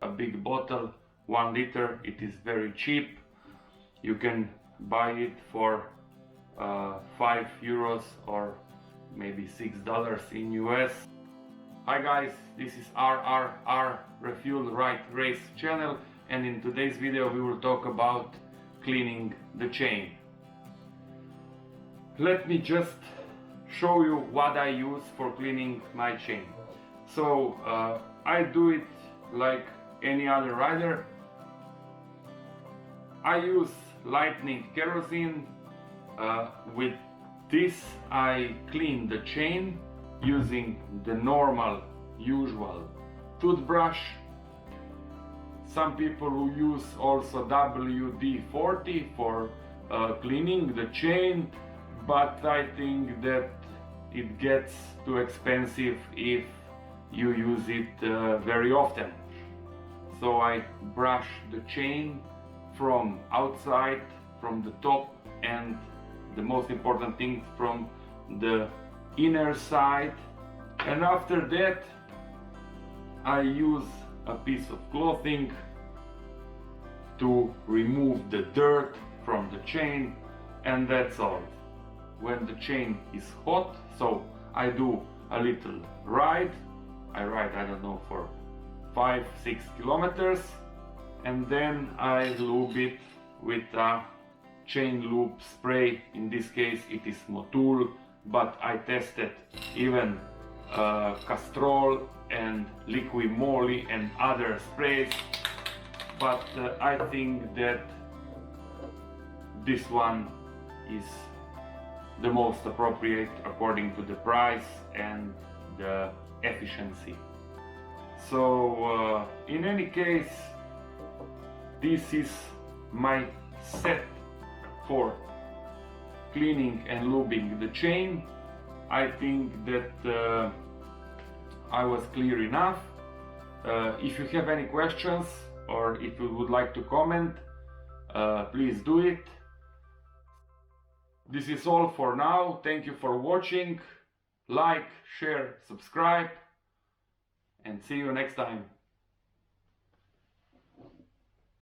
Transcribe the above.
a big bottle, 1 liter. It is very cheap. You can buy it for 5 euros or maybe $6 in US. Hi guys, this is RRR Refuel Ride Race channel, and in today's video we will talk about cleaning the chain. Let me just show you what I use for cleaning my chain. So I do it like any other rider. I use lightning kerosene. With this I clean the chain using the normal usual toothbrush. Some people who use also WD-40 for cleaning the chain, but I think that it gets too expensive if you use it very often. So I brush the chain from outside, from the top, and the most important thing, from the inner side. And after that I use a piece of clothing to remove the dirt from the chain, and that's all. When the chain is hot, so I do a little ride. I ride, I don't know, for 5-6 kilometers, and then I lube it with a chain lube spray. In this case it is Motul, but I tested even Castrol and Liqui Moly and other sprays, but I think that this one is the most appropriate according to the price and the efficiency. So in any case, this is my set for cleaning and lubing the chain. I think that I was clear enough. If you have any questions or if you would like to comment, please do it. This is all for now. Thank you for watching. Like, share, subscribe, and see you next time.